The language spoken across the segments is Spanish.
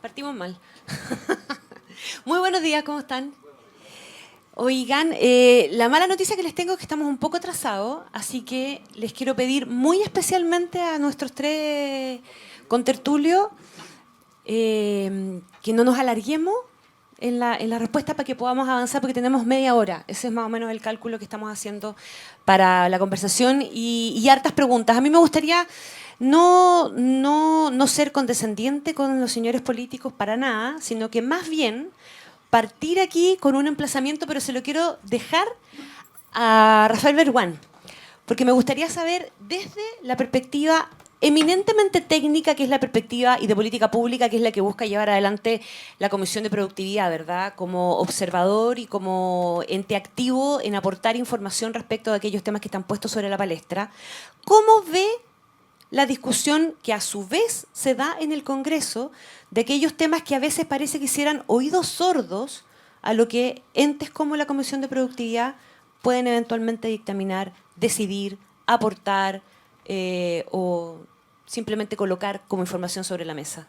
Partimos mal. Muy buenos días, ¿cómo están? Oigan, la mala noticia que les tengo es que estamos un poco atrasados, así que les quiero pedir muy especialmente a nuestros tres contertulios que no nos alarguemos en la respuesta para que podamos avanzar, porque tenemos media hora. Ese es más o menos el cálculo que estamos haciendo para la conversación y hartas preguntas. A mí me gustaría no ser condescendiente con los señores políticos para nada, sino que más bien partir aquí con un emplazamiento, pero se lo quiero dejar a Rafael Berguán, porque me gustaría saber desde la perspectiva eminentemente técnica, que es la perspectiva y de política pública, que es la que busca llevar adelante la Comisión de Productividad, ¿verdad? Como observador y como ente activo en aportar información respecto de aquellos temas que están puestos sobre la palestra. ¿Cómo ve la discusión que a su vez se da en el Congreso de aquellos temas que a veces parece que hicieran oídos sordos a lo que entes como la Comisión de Productividad pueden eventualmente dictaminar, decidir, aportar o simplemente colocar como información sobre la mesa?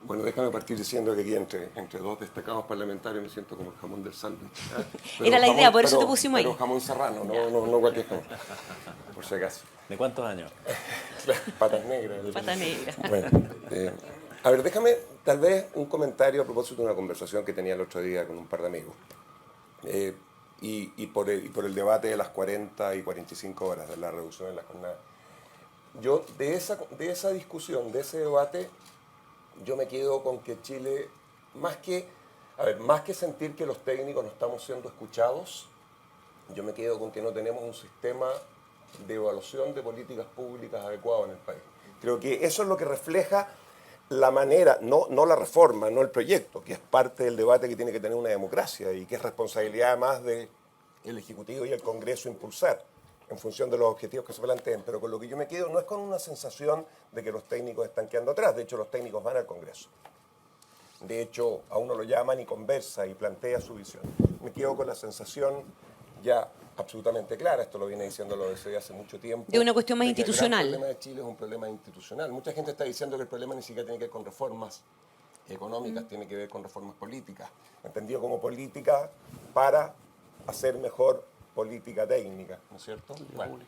Bueno, déjame partir diciendo que aquí entre dos destacados parlamentarios me siento como el jamón del sándwich. Era la idea, por eso te pusimos ahí. Pero jamón serrano, no cualquier jamón, por si acaso. ¿De cuántos años? Patas negras. Pata negra. Bueno, a ver, déjame tal vez un comentario a propósito de una conversación que tenía el otro día con un par de amigos. Y por el debate de las 40 y 45 horas de la reducción de la jornada. Yo, de esa discusión, de ese debate, yo me quedo con que Chile, más que sentir que los técnicos no estamos siendo escuchados, yo me quedo con que no tenemos un sistema de evaluación de políticas públicas adecuado en el país. Creo que eso es lo que refleja la manera, no la reforma, no el proyecto, que es parte del debate que tiene que tener una democracia y que es responsabilidad más del Ejecutivo y el Congreso impulsar en función de los objetivos que se planteen. Pero con lo que yo me quedo no es con una sensación de que los técnicos están quedando atrás. De hecho, los técnicos van al Congreso. De hecho, a uno lo llaman y conversa y plantea su visión. Me quedo con la sensación ya absolutamente clara, esto lo viene diciendo lo de hace mucho tiempo. De una cuestión más institucional. El problema de Chile es un problema institucional. Mucha gente está diciendo que el problema ni siquiera tiene que ver con reformas económicas, tiene que ver con reformas políticas. Entendido como política para hacer mejor política técnica, ¿no es cierto? Bueno.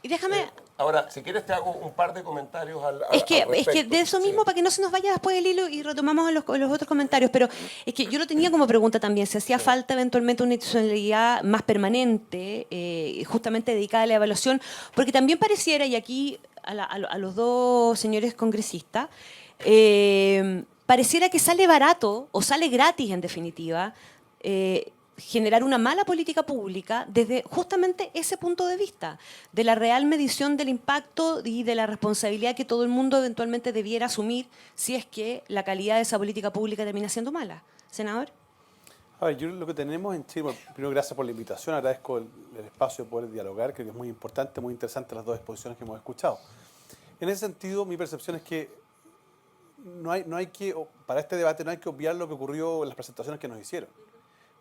Y déjame... Ahora, si quieres te hago un par de comentarios al Es que respecto. de eso mismo, Sí. para que no se nos vaya después el hilo y retomamos los otros comentarios, pero es que yo lo tenía como pregunta también, si hacía falta eventualmente una institucionalidad más permanente, justamente dedicada a la evaluación, porque también pareciera, y aquí a los dos señores congresistas, pareciera que sale barato o sale gratis en definitiva, generar una mala política pública desde justamente ese punto de vista, de la real medición del impacto y de la responsabilidad que todo el mundo eventualmente debiera asumir si es que la calidad de esa política pública termina siendo mala. Senador. A ver, yo lo que tenemos en Chile, bueno, primero gracias por la invitación, agradezco el espacio de poder dialogar, creo que es muy importante, muy interesante las dos exposiciones que hemos escuchado. En ese sentido, mi percepción es que para este debate no hay que obviar lo que ocurrió en las presentaciones que nos hicieron.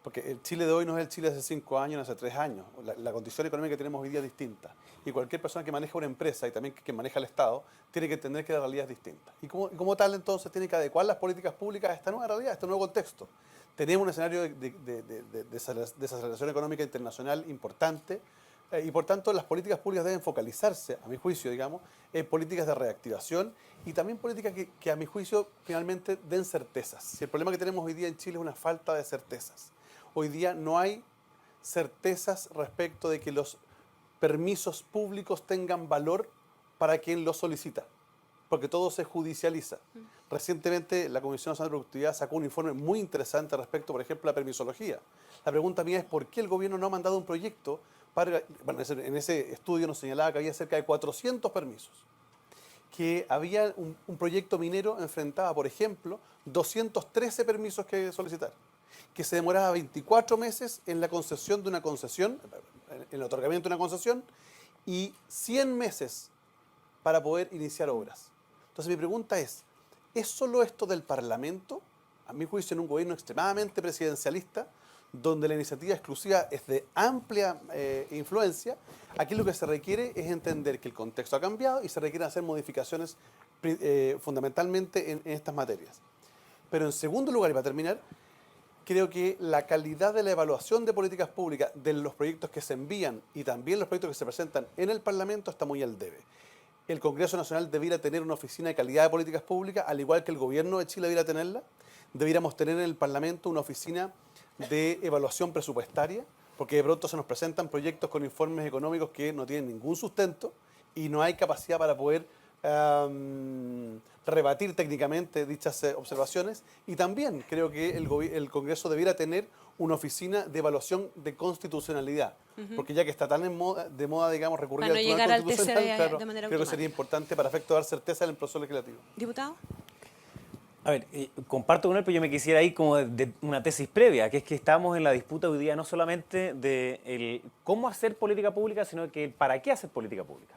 Porque el Chile de hoy no es el Chile de hace 5 años, no hace 3 años. La condición económica que tenemos hoy día es distinta. Y cualquier persona que maneja una empresa y también que maneja el Estado tiene que entender que la realidad es distinta. Y como tal, entonces, tiene que adecuar las políticas públicas a esta nueva realidad, a este nuevo contexto. Tenemos un escenario de desaceleración económica internacional importante y, por tanto, las políticas públicas deben focalizarse, a mi juicio, digamos, en políticas de reactivación y también políticas que a mi juicio, finalmente, den certezas. Si el problema que tenemos hoy día en Chile es una falta de certezas. Hoy día no hay certezas respecto de que los permisos públicos tengan valor para quien los solicita, porque todo se judicializa. Recientemente la Comisión Nacional de Productividad sacó un informe muy interesante respecto, por ejemplo, a la permisología. La pregunta mía es ¿por qué el gobierno no ha mandado un proyecto para... Bueno, en ese estudio nos señalaba que había cerca de 400 permisos, que había un proyecto minero enfrentaba, por ejemplo, 213 permisos que solicitar, que se demoraba 24 meses en la concesión de una concesión, en el otorgamiento de una concesión, y 100 meses para poder iniciar obras. Entonces mi pregunta es solo esto del Parlamento? A mi juicio, en un gobierno extremadamente presidencialista, donde la iniciativa exclusiva es de amplia influencia, aquí lo que se requiere es entender que el contexto ha cambiado y se requieren hacer modificaciones fundamentalmente en estas materias. Pero en segundo lugar, y para terminar, creo que la calidad de la evaluación de políticas públicas, de los proyectos que se envían y también los proyectos que se presentan en el Parlamento está muy al debe. El Congreso Nacional debiera tener una oficina de calidad de políticas públicas, al igual que el Gobierno de Chile debiera tenerla. Debiéramos tener en el Parlamento una oficina de evaluación presupuestaria, porque de pronto se nos presentan proyectos con informes económicos que no tienen ningún sustento y no hay capacidad para poder rebatir técnicamente dichas observaciones. Y también creo que el Congreso debiera tener una oficina de evaluación de constitucionalidad, porque ya que está tan de moda, digamos, recurrir Para no al llegar Tribunal al Constitucional, TCD claro, de manera creo que automática. sería importante para efecto de dar certeza en el proceso legislativo. ¿Diputado? A ver, comparto con él, pero yo me quisiera ir como de una tesis previa, que es que estamos en la disputa hoy día no solamente de el cómo hacer política pública, sino que el para qué hacer política pública.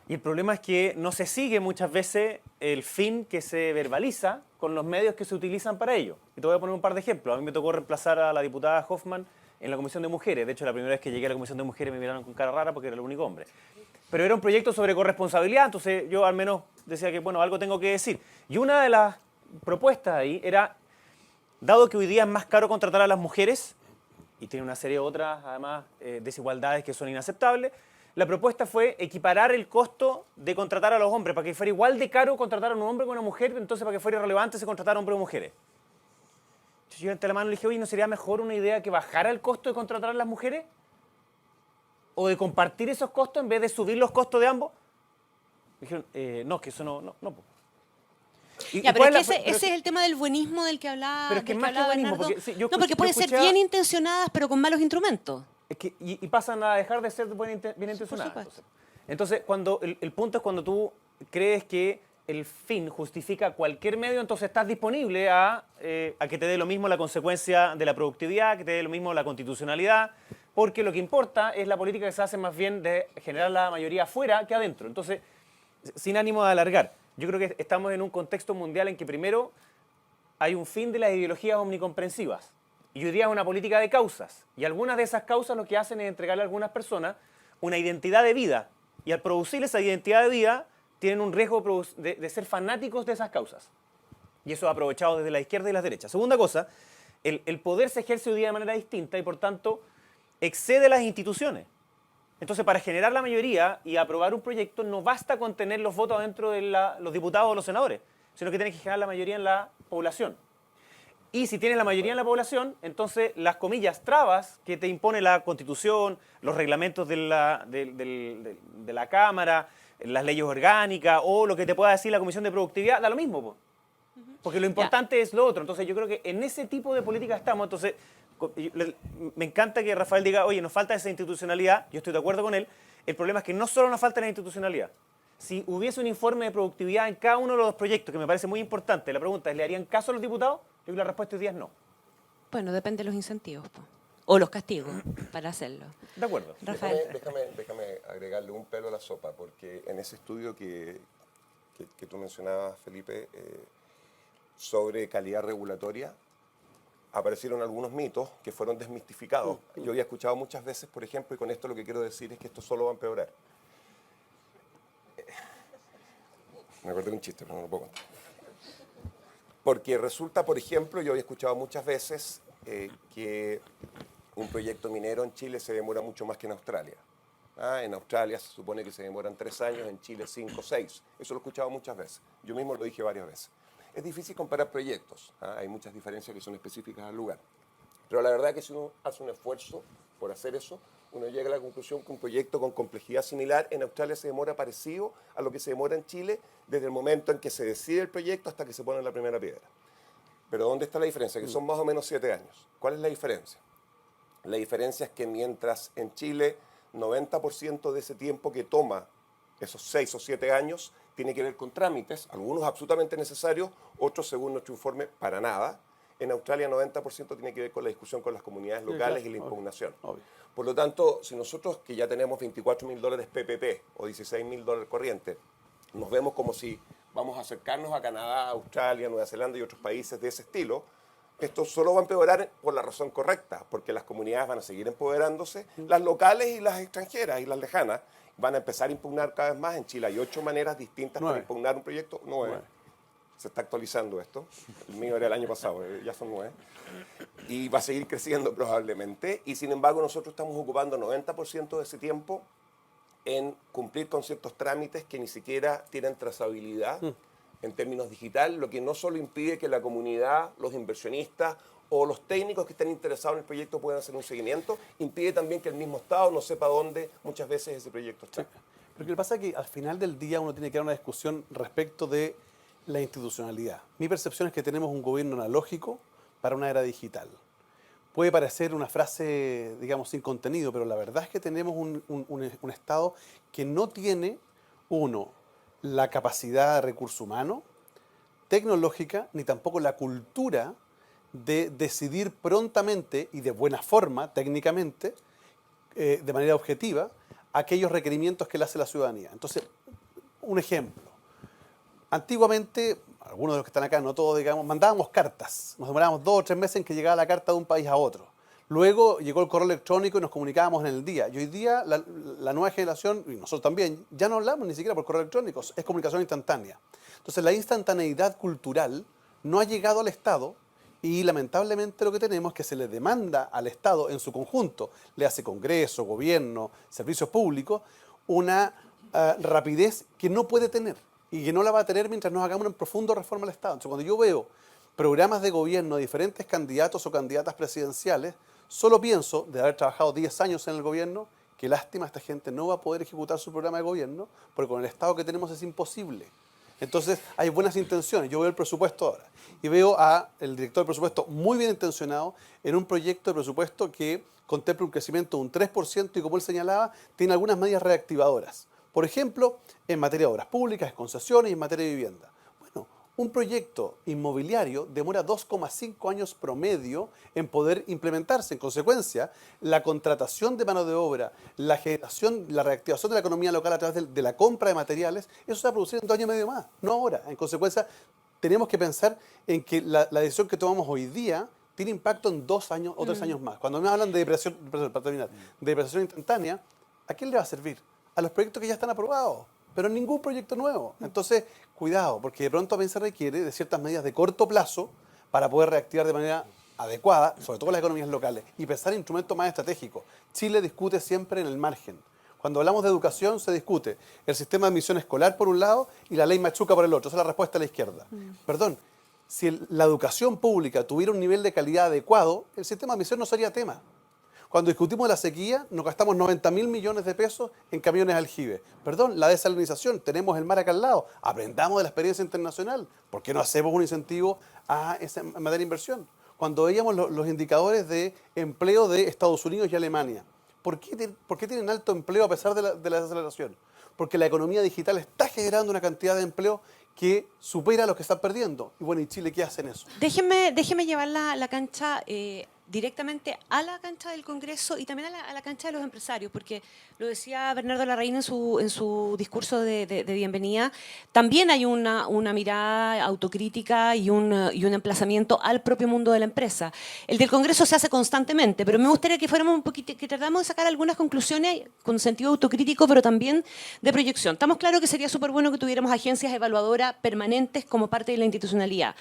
Y el problema es que no se sigue muchas veces el fin que se verbaliza con los medios que se utilizan para ello. Y te voy a poner un par de ejemplos. A mí me tocó reemplazar a la diputada Hoffman en la Comisión de Mujeres. De hecho, la primera vez que llegué a la Comisión de Mujeres me miraron con cara rara porque era el único hombre. Pero era un proyecto sobre corresponsabilidad, entonces yo al menos decía que, bueno, algo tengo que decir. Y una de las propuestas ahí era, dado que hoy día es más caro contratar a las mujeres, y tiene una serie de otras, además, desigualdades que son inaceptables, la propuesta fue equiparar el costo de contratar a los hombres, para que fuera igual de caro contratar a un hombre que a una mujer, entonces para que fuera irrelevante se contratara hombres o mujeres. Yo levanté la mano y le dije, oye, ¿no sería mejor una idea que bajara el costo de contratar a las mujeres? ¿O de compartir esos costos en vez de subir los costos de ambos? Me dijeron, no, que eso no. Ya, pero es que ese es el tema del buenismo del que hablaba. Pero es que del más que hablaba buenismo, Bernardo. porque, sí, yo no, porque escuché- pueden yo ser escuchaba- bien intencionadas, pero con malos instrumentos. Es que, y pasan a dejar de ser bien intencionadas. supuesto. Entonces, cuando el punto es cuando tú crees que el fin justifica cualquier medio, entonces estás disponible a que te dé lo mismo la consecuencia de la productividad, que te dé lo mismo la constitucionalidad, porque lo que importa es la política que se hace más bien de generar la mayoría afuera que adentro. Entonces, sin ánimo de alargar, yo creo que estamos en un contexto mundial en que primero hay un fin de las ideologías omnicomprensivas. Y hoy día es una política de causas. Y algunas de esas causas lo que hacen es entregarle a algunas personas una identidad de vida. Y al producir esa identidad de vida, tienen un riesgo de ser fanáticos de esas causas. Y eso es aprovechado desde la izquierda y la derecha. Segunda cosa, el poder se ejerce hoy día de manera distinta y por tanto excede las instituciones. Entonces, para generar la mayoría y aprobar un proyecto, no basta con tener los votos dentro de los diputados o los senadores, sino que tienes que generar la mayoría en la población. Y si tienes la mayoría en la población, entonces las comillas trabas que te impone la Constitución, los reglamentos de la Cámara, las leyes orgánicas o lo que te pueda decir la Comisión de Productividad, da lo mismo, po. Porque lo importante es lo otro. Entonces yo creo que en ese tipo de política estamos. Entonces me encanta que Rafael diga, oye, nos falta esa institucionalidad, yo estoy de acuerdo con él. El problema es que no solo nos falta la institucionalidad. Si hubiese un informe de productividad en cada uno de los proyectos, que me parece muy importante, la pregunta es, ¿le harían caso a los diputados? Yo creo que la respuesta hoy día es no. Bueno, depende de los incentivos, po. O los castigos para hacerlo. De acuerdo. Rafael. Déjame agregarle un pelo a la sopa, porque en ese estudio que tú mencionabas, Felipe, sobre calidad regulatoria, aparecieron algunos mitos que fueron desmistificados. Yo había escuchado muchas veces, por ejemplo, y con esto lo que quiero decir es que esto solo va a empeorar. Me acordé de un chiste, pero no lo puedo contar. Porque resulta, por ejemplo, yo había escuchado muchas veces que un proyecto minero en Chile se demora mucho más que en Australia. En Australia se supone que se demoran 3 años, en Chile 5 o 6. Eso lo he escuchado muchas veces. Yo mismo lo dije varias veces. Es difícil comparar proyectos. Hay muchas diferencias que son específicas al lugar. Pero la verdad es que si uno hace un esfuerzo por hacer eso, uno llega a la conclusión que un proyecto con complejidad similar en Australia se demora parecido a lo que se demora en Chile desde el momento en que se decide el proyecto hasta que se pone la primera piedra. Pero ¿dónde está la diferencia? Que son más o menos 7 años. ¿Cuál es la diferencia? La diferencia es que mientras en Chile 90% de ese tiempo que toma esos 6 o 7 años tiene que ver con trámites, algunos absolutamente necesarios, otros según nuestro informe para nada. En Australia 90% tiene que ver con la discusión con las comunidades locales y la impugnación. Obvio. Por lo tanto, si nosotros que ya tenemos $24.000 PPP o $16.000 corriente, nos vemos como si vamos a acercarnos a Canadá, Australia, Nueva Zelanda y otros países de ese estilo, esto solo va a empeorar por la razón correcta, porque las comunidades van a seguir empoderándose, las locales y las extranjeras y las lejanas, van a empezar a impugnar cada vez más. En Chile hay 8 maneras distintas para impugnar un proyecto. 9. Se está actualizando esto. El mío era el año pasado, ya son 9. Y va a seguir creciendo probablemente. Y sin embargo nosotros estamos ocupando 90% de ese tiempo en cumplir con ciertos trámites que ni siquiera tienen trazabilidad en términos digital, lo que no solo impide que la comunidad, los inversionistas o los técnicos que estén interesados en el proyecto puedan hacer un seguimiento, impide también que el mismo Estado no sepa dónde muchas veces ese proyecto está. Sí. Pero lo que pasa es que al final del día uno tiene que dar una discusión respecto de la institucionalidad. Mi percepción es que tenemos un gobierno analógico para una era digital. Puede parecer una frase, digamos, sin contenido, pero la verdad es que tenemos un Estado que no tiene, uno, la capacidad de recurso humano, tecnológica, ni tampoco la cultura de decidir prontamente y de buena forma, técnicamente, de manera objetiva, aquellos requerimientos que le hace la ciudadanía. Entonces, un ejemplo. Antiguamente, algunos de los que están acá, no todos, digamos, mandábamos cartas. Nos demorábamos 2 o 3 meses en que llegaba la carta de un país a otro. Luego llegó el correo electrónico y nos comunicábamos en el día. Y hoy día la nueva generación, y nosotros también, ya no hablamos ni siquiera por correo electrónico, es comunicación instantánea. Entonces la instantaneidad cultural no ha llegado al Estado y lamentablemente lo que tenemos es que se le demanda al Estado en su conjunto, le hace Congreso, gobierno, servicios públicos, una rapidez que no puede tener y que no la va a tener mientras nos hagamos una profunda reforma al Estado. Entonces cuando yo veo programas de gobierno de diferentes candidatos o candidatas presidenciales, solo pienso, de haber trabajado 10 años en el gobierno, que lástima, esta gente no va a poder ejecutar su programa de gobierno, porque con el Estado que tenemos es imposible. Entonces, hay buenas intenciones. Yo veo el presupuesto ahora y veo al director de presupuesto muy bien intencionado en un proyecto de presupuesto que contempla un crecimiento de un 3% y, como él señalaba, tiene algunas medidas reactivadoras. Por ejemplo, en materia de obras públicas, concesiones y en materia de vivienda. Un proyecto inmobiliario demora 2,5 años promedio en poder implementarse. En consecuencia, la contratación de mano de obra, la generación, la reactivación de la economía local a través de la compra de materiales, eso se va a producir en 2 años y medio más, no ahora. En consecuencia, tenemos que pensar en que la decisión que tomamos hoy día tiene impacto en 2 años o 3 años más. Cuando me hablan de depreciación, para terminar, de depreciación instantánea, ¿a quién le va a servir? A los proyectos que ya están aprobados, pero ningún proyecto nuevo. Entonces, cuidado, porque de pronto también se requiere de ciertas medidas de corto plazo para poder reactivar de manera adecuada, sobre todo las economías locales, y pensar en instrumentos más estratégicos. Chile discute siempre en el margen. Cuando hablamos de educación se discute el sistema de admisión escolar por un lado y la ley Machuca por el otro. Esa es la respuesta de la izquierda. Perdón, si la educación pública tuviera un nivel de calidad adecuado, el sistema de admisión no sería tema. Cuando discutimos la sequía, nos gastamos 90.000 millones de pesos en camiones aljibe. Perdón, la desalinización, tenemos el mar acá al lado. Aprendamos de la experiencia internacional. ¿Por qué no hacemos un incentivo a esa materia de inversión? Cuando veíamos los indicadores de empleo de Estados Unidos y Alemania, ¿por qué tienen alto empleo a pesar de la desaceleración? Porque la economía digital está generando una cantidad de empleo que supera a los que están perdiendo. Y bueno, ¿y Chile qué hace en eso? Déjeme llevar la cancha directamente a la cancha del Congreso y también a la cancha de los empresarios, porque lo decía Bernardo Larraín en su discurso de bienvenida, también hay una mirada autocrítica y un emplazamiento al propio mundo de la empresa. El del Congreso se hace constantemente, pero me gustaría que fuéramos un poquito, que tratáramos de sacar algunas conclusiones con sentido autocrítico, pero también de proyección. Estamos claros que sería súper bueno que tuviéramos agencias evaluadoras permanentes como parte de la institucionalidad.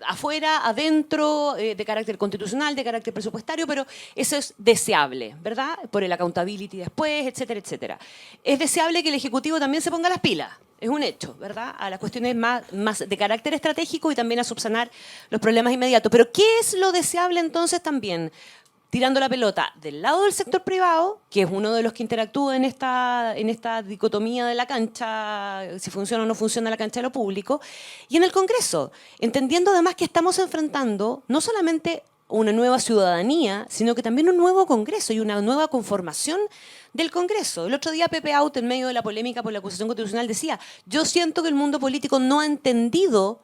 Afuera, adentro, de carácter constitucional, de carácter presupuestario, pero eso es deseable, ¿verdad? Por el accountability después, etcétera, etcétera. Es deseable que el Ejecutivo también se ponga las pilas, es un hecho, ¿verdad? A las cuestiones más de carácter estratégico y también a subsanar los problemas inmediatos. Pero ¿qué es lo deseable entonces también? Tirando la pelota del lado del sector privado, que es uno de los que interactúa en esta dicotomía de la cancha, si funciona o no funciona la cancha de lo público, y en el Congreso, entendiendo además que estamos enfrentando no solamente una nueva ciudadanía, sino que también un nuevo Congreso y una nueva conformación del Congreso. El otro día Pepe Out, en medio de la polémica por la acusación constitucional, decía, yo siento que el mundo político no ha entendido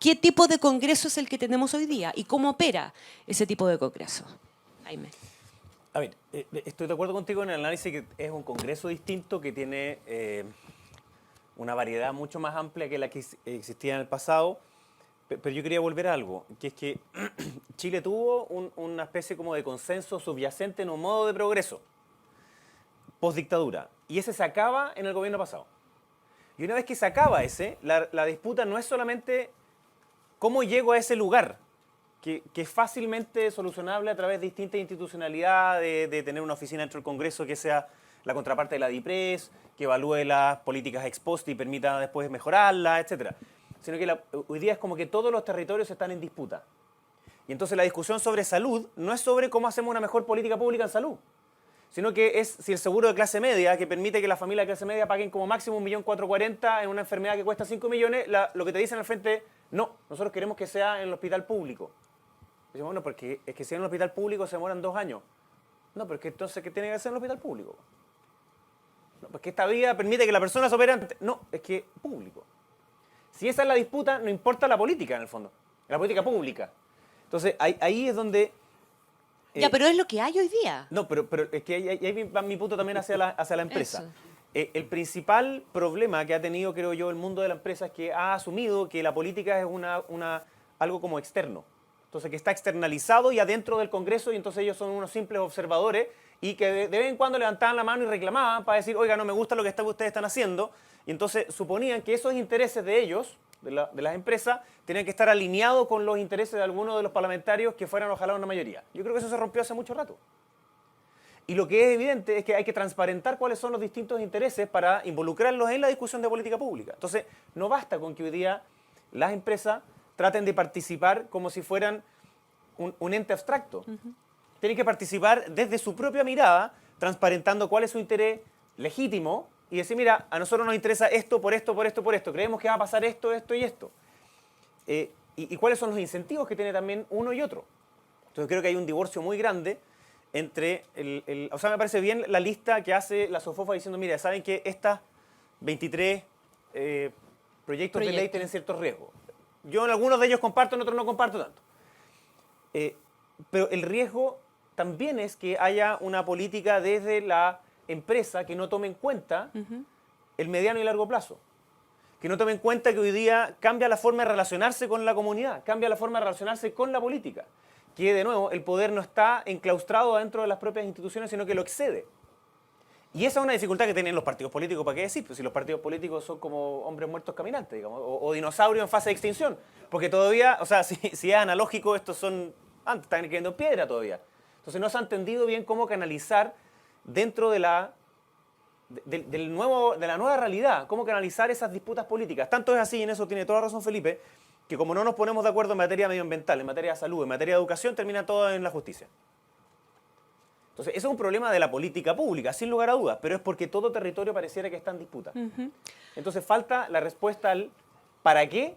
qué tipo de Congreso es el que tenemos hoy día y cómo opera ese tipo de Congreso. Jaime. A ver, estoy de acuerdo contigo en el análisis que es un Congreso distinto que tiene una variedad mucho más amplia que la que existía en el pasado, pero yo quería volver a algo, que es que Chile tuvo una especie como de consenso subyacente en un modo de progreso. postdictadura. Y ese se acaba en el gobierno pasado. Y una vez que se acaba ese, la disputa no es solamente cómo llego a ese lugar, que es fácilmente solucionable a través de distintas institucionalidades, de tener una oficina dentro del Congreso que sea la contraparte de la DIPRES, que evalúe las políticas ex post y permita después mejorarlas, etc. Sino que hoy día es como que todos los territorios están en disputa. Y entonces la discusión sobre salud no es sobre cómo hacemos una mejor política pública en salud, sino que es si el seguro de clase media, que permite que las familias de clase media paguen como máximo 1.440.000 en una enfermedad que cuesta 5 millones, lo que te dicen al frente, no, nosotros queremos que sea en el hospital público. Y decimos, bueno, porque es que si en el hospital público se demoran 2 años. No, pero es que entonces, ¿qué tiene que hacer en el hospital público? No, porque esta vía permite que la persona se opere antes. No, es que público. Si esa es la disputa, no importa la política en el fondo, la política pública. Entonces, ahí es donde... Ya, pero es lo que hay hoy día. No, pero es que ahí va mi punto también hacia la empresa. Eso. El principal problema que ha tenido, creo yo, el mundo de la empresa es que ha asumido que la política es algo como externo. Entonces, que está externalizado y adentro del Congreso, y entonces ellos son unos simples observadores y que de vez en cuando levantaban la mano y reclamaban para decir, oiga, no me gusta lo que ustedes están haciendo. Y entonces suponían que esos intereses de ellos, de las empresas, tenían que estar alineados con los intereses de algunos de los parlamentarios que fueran ojalá una mayoría. Yo creo que eso se rompió hace mucho rato. Y lo que es evidente es que hay que transparentar cuáles son los distintos intereses para involucrarlos en la discusión de política pública. Entonces, no basta con que hoy día las empresas traten de participar como si fueran un ente abstracto. Tienen que participar desde su propia mirada, transparentando cuál es su interés legítimo y decir, mira, a nosotros nos interesa esto, por esto, por esto, por esto. Creemos que va a pasar esto, esto y esto. Y cuáles son los incentivos que tiene también uno y otro. Entonces creo que hay un divorcio muy grande entre o sea, me parece bien la lista que hace la SOFOFA diciendo, mira, saben que estas 23 proyectos de ley tienen ciertos riesgos. Yo en algunos de ellos comparto, en otros no comparto tanto. Pero el riesgo también es que haya una política desde la empresa que no tome en cuenta el mediano y largo plazo. Que no tome en cuenta que hoy día cambia la forma de relacionarse con la comunidad, cambia la forma de relacionarse con la política. Que, de nuevo, el poder no está enclaustrado dentro de las propias instituciones, sino que lo excede. Y esa es una dificultad que tienen los partidos políticos, ¿para qué decir? Pues si los partidos políticos son como hombres muertos caminantes, digamos, o dinosaurios en fase de extinción. Porque todavía, o sea, si es analógico, estos son, antes están cayendo en piedra todavía. Entonces no se ha entendido bien cómo canalizar dentro de la nueva realidad, cómo canalizar esas disputas políticas. Tanto es así, y en eso tiene toda razón Felipe, que como no nos ponemos de acuerdo en materia medioambiental, en materia de salud, en materia de educación, termina todo en la justicia. Entonces, eso es un problema de la política pública, sin lugar a dudas, pero es porque todo territorio pareciera que está en disputa. Entonces, falta la respuesta al ¿para qué?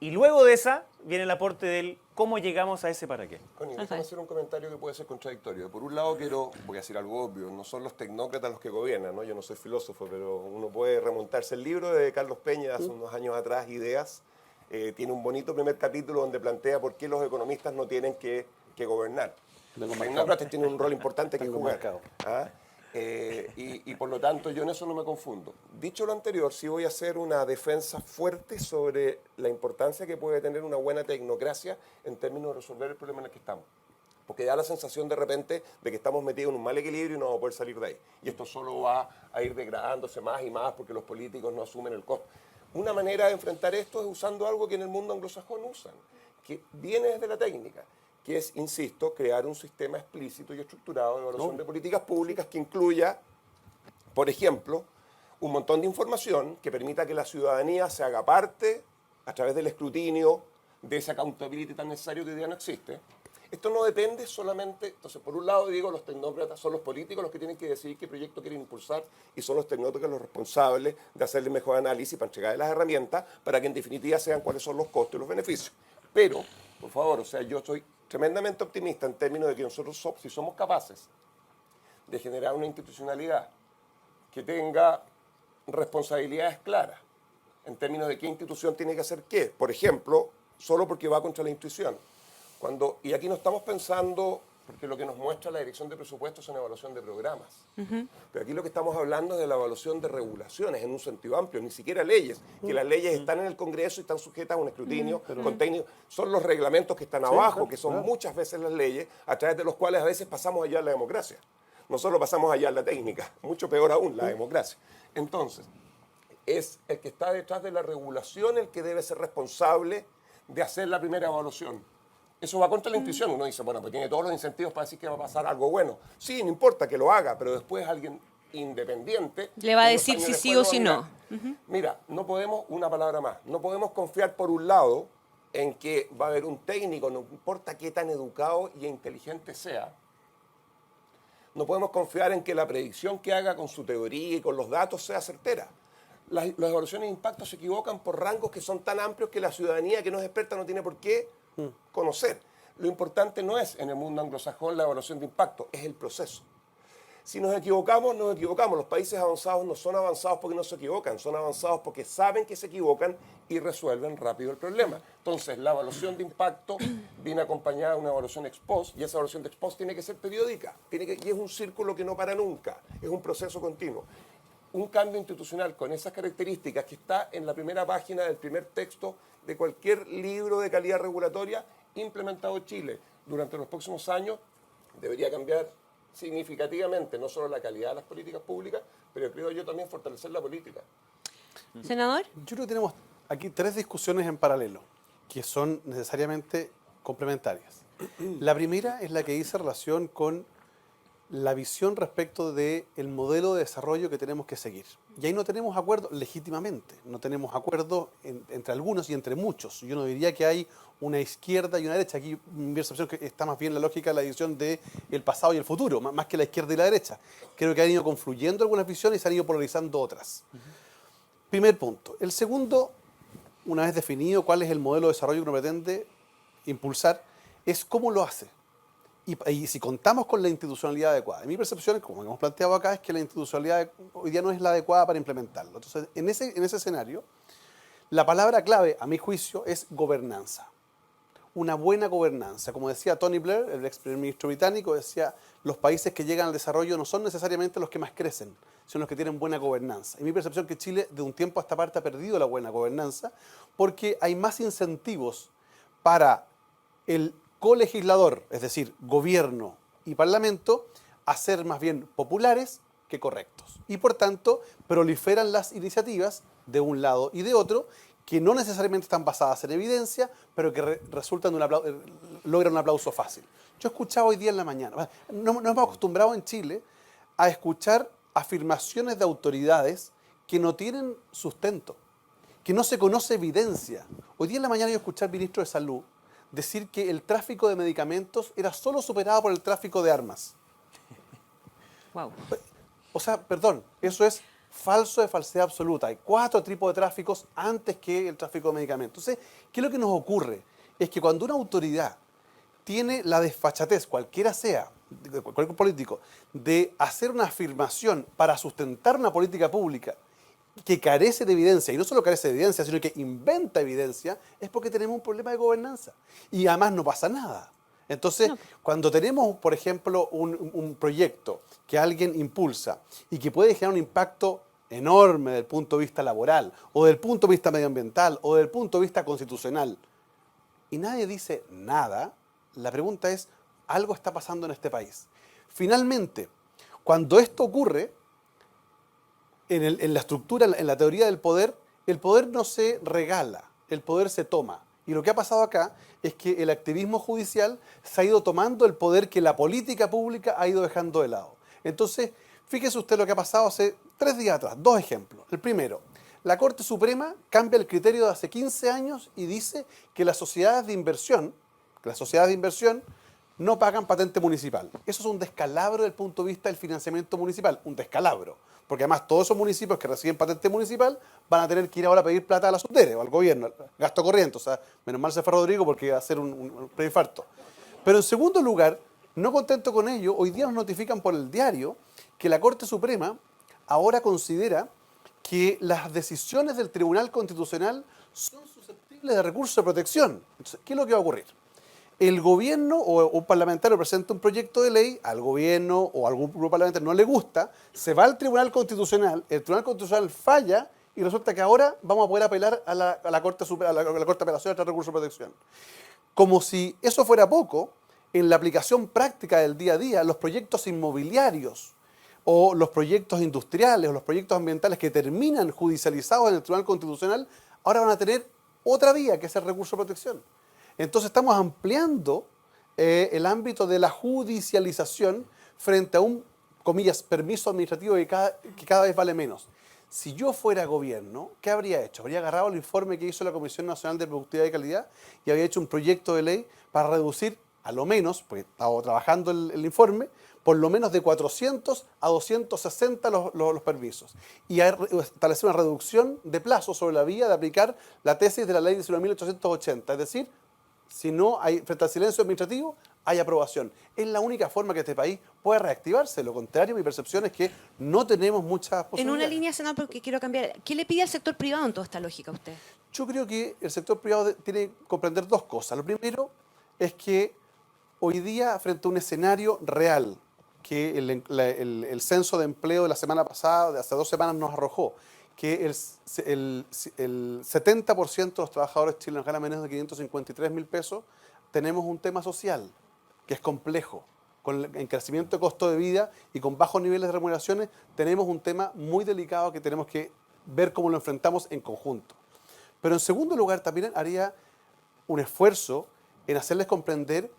Y luego de esa viene el aporte del ¿cómo llegamos a ese para qué? Connie, déjame hacer un comentario que puede ser contradictorio. Por un lado, voy a decir algo obvio, no son los tecnócratas los que gobiernan, ¿no? Yo no soy filósofo, pero uno puede remontarse el libro de Carlos Peña hace unos años atrás, Ideas. Tiene un bonito primer capítulo donde plantea por qué los economistas no tienen que gobernar. Los tecnócratas tienen un rol importante que jugar. ¿Ah? Y por lo tanto yo en eso no me confundo. Dicho lo anterior, sí voy a hacer una defensa fuerte sobre la importancia que puede tener una buena tecnocracia en términos de resolver el problema en el que estamos. Porque da la sensación de repente de que estamos metidos en un mal equilibrio y no vamos a poder salir de ahí. Y esto solo va a ir degradándose más y más porque los políticos no asumen el costo. Una manera de enfrentar esto es usando algo que en el mundo anglosajón usan, que viene desde la técnica, que es, insisto, crear un sistema explícito y estructurado de evaluación de políticas públicas que incluya, por ejemplo, un montón de información que permita que la ciudadanía se haga parte a través del escrutinio de ese accountability tan necesario que hoy día no existe. Esto no depende solamente, entonces por un lado digo, los tecnócratas son los políticos los que tienen que decidir qué proyecto quieren impulsar y son los tecnócratas los responsables de hacerle mejor análisis para entregarles las herramientas para que en definitiva sean cuáles son los costos y los beneficios. Pero, por favor, o sea, yo soy tremendamente optimista en términos de que nosotros, si somos capaces de generar una institucionalidad que tenga responsabilidades claras en términos de qué institución tiene que hacer qué, por ejemplo, solo porque va contra la intuición. Y aquí no estamos pensando, porque lo que nos muestra la dirección de presupuestos es una evaluación de programas. Pero aquí lo que estamos hablando es de la evaluación de regulaciones en un sentido amplio, ni siquiera leyes, que las leyes están en el Congreso y están sujetas a un escrutinio con técnicos. Son los reglamentos que están abajo, que son muchas veces las leyes, a través de los cuales a veces pasamos allá a la democracia. Nosotros pasamos allá en la técnica, mucho peor aún, la democracia. Entonces, es el que está detrás de la regulación el que debe ser responsable de hacer la primera evaluación. Eso va contra la intuición. Uno dice, bueno, pues tiene todos los incentivos para decir que va a pasar algo bueno. Sí, no importa que lo haga, pero después alguien independiente Le va a unos decir años si después sí lo o va a si mirar. no. Mira, no podemos, una palabra más, no podemos confiar por un lado en que va a haber un técnico, no importa qué tan educado y inteligente sea, no podemos confiar en que la predicción que haga con su teoría y con los datos sea certera. Las evaluaciones de impacto se equivocan por rangos que son tan amplios que la ciudadanía que no es experta no tiene por qué conocer. Lo importante no es en el mundo anglosajón la evaluación de impacto, es el proceso. Si nos equivocamos, nos equivocamos. Los países avanzados no son avanzados porque no se equivocan, son avanzados porque saben que se equivocan y resuelven rápido el problema. Entonces, la evaluación de impacto viene acompañada de una evaluación ex post y esa evaluación de ex post tiene que ser periódica y es un círculo que no para nunca, es un proceso continuo. Un cambio institucional con esas características que está en la primera página del primer texto de cualquier libro de calidad regulatoria implementado en Chile durante los próximos años debería cambiar significativamente no solo la calidad de las políticas públicas, pero creo yo también fortalecer la política. Senador. Yo creo que tenemos aquí tres discusiones en paralelo, que son necesariamente complementarias. La primera es la que dice relación con la visión respecto del modelo de desarrollo que tenemos que seguir. Y ahí no tenemos acuerdo legítimamente, no tenemos acuerdo entre algunos y entre muchos. Yo no diría que hay una izquierda y una derecha. Aquí mi percepción es que está más bien la lógica de la división del pasado y el futuro, más que la izquierda y la derecha. Creo que han ido confluyendo algunas visiones y se han ido polarizando otras. Primer punto. El segundo, una vez definido cuál es el modelo de desarrollo que uno pretende impulsar, es cómo lo hace. Y si contamos con la institucionalidad adecuada. Mi percepción, como hemos planteado acá, es que la institucionalidad hoy día no es la adecuada para implementarlo. Entonces, en ese escenario, la palabra clave, a mi juicio, es gobernanza. Una buena gobernanza. Como decía Tony Blair, el ex primer ministro británico, decía, los países que llegan al desarrollo no son necesariamente los que más crecen, sino los que tienen buena gobernanza. Y mi percepción es que Chile, de un tiempo a esta parte, ha perdido la buena gobernanza porque hay más incentivos para el colegislador, es decir, gobierno y parlamento, a ser más bien populares que correctos. Y por tanto, proliferan las iniciativas de un lado y de otro, que no necesariamente están basadas en evidencia, pero que resultan logran un aplauso fácil. Yo escuchaba hoy día en la mañana, nos hemos acostumbrado en Chile a escuchar afirmaciones de autoridades que no tienen sustento, que no se conoce evidencia. Hoy día en la mañana yo escuché al ministro de Salud decir que el tráfico de medicamentos era solo superado por el tráfico de armas. Wow. O sea, perdón, eso es falso de falsedad absoluta. Hay 4 tipos de tráficos antes que el tráfico de medicamentos. Entonces, ¿qué es lo que nos ocurre? Es que cuando una autoridad tiene la desfachatez, cualquiera sea, cualquier político, de hacer una afirmación para sustentar una política pública que carece de evidencia, y no solo carece de evidencia, sino que inventa evidencia, es porque tenemos un problema de gobernanza. Y además no pasa nada. Entonces, cuando tenemos, por ejemplo, un proyecto que alguien impulsa y que puede generar un impacto enorme desde el punto de vista laboral, o del punto de vista medioambiental, o del punto de vista constitucional, y nadie dice nada, la pregunta es, algo está pasando en este país. Finalmente, cuando esto ocurre, en la estructura, en la teoría del poder, el poder no se regala, el poder se toma. Y lo que ha pasado acá es que el activismo judicial se ha ido tomando el poder que la política pública ha ido dejando de lado. Entonces, fíjese usted lo que ha pasado hace 3 días atrás. 2 ejemplos. El primero, la Corte Suprema cambia el criterio de hace 15 años y dice que las sociedades de inversión no pagan patente municipal. Eso es un descalabro desde el punto de vista del financiamiento municipal. Un descalabro. Porque además todos esos municipios que reciben patente municipal van a tener que ir ahora a pedir plata a la Subdere o al gobierno, gasto corriente. O sea, menos mal se fue Rodrigo porque iba a hacer un preinfarto. Pero en segundo lugar, no contento con ello, hoy día nos notifican por el diario que la Corte Suprema ahora considera que las decisiones del Tribunal Constitucional son susceptibles de recurso de protección. Entonces, ¿qué es lo que va a ocurrir? El gobierno o un parlamentario presenta un proyecto de ley, al gobierno o a algún grupo parlamentario no le gusta, se va al Tribunal Constitucional, el Tribunal Constitucional falla y resulta que ahora vamos a poder apelar a la Corte de Apelación de recurso de protección. Como si eso fuera poco, en la aplicación práctica del día a día, los proyectos inmobiliarios o los proyectos industriales o los proyectos ambientales que terminan judicializados en el Tribunal Constitucional, ahora van a tener otra vía, que es el recurso de protección. Entonces estamos ampliando el ámbito de la judicialización frente a un, comillas, permiso administrativo que cada vez vale menos. Si yo fuera gobierno, ¿qué habría hecho? Habría agarrado el informe que hizo la Comisión Nacional de Productividad y Calidad y habría hecho un proyecto de ley para reducir, a lo menos, porque estaba trabajando el informe, por lo menos de 400 a 260 los permisos. Y establecer una reducción de plazo sobre la vía de aplicar la tesis de la ley 19.880. Es decir, si no hay, frente al silencio administrativo, hay aprobación. Es la única forma que este país puede reactivarse. Lo contrario, mi percepción es que no tenemos muchas posibilidades. En una línea, senador, porque quiero cambiar. ¿Qué le pide al sector privado en toda esta lógica a usted? Yo creo que el sector privado tiene que comprender dos cosas. Lo primero es que hoy día, frente a un escenario real, que el censo de empleo de la semana pasada, de hace 2 semanas, nos arrojó, que el 70% de los trabajadores chilenos ganan menos de 553.000 pesos, tenemos un tema social que es complejo. Con el crecimiento de costo de vida y con bajos niveles de remuneraciones, tenemos un tema muy delicado que tenemos que ver cómo lo enfrentamos en conjunto. Pero en segundo lugar, también haría un esfuerzo en hacerles comprender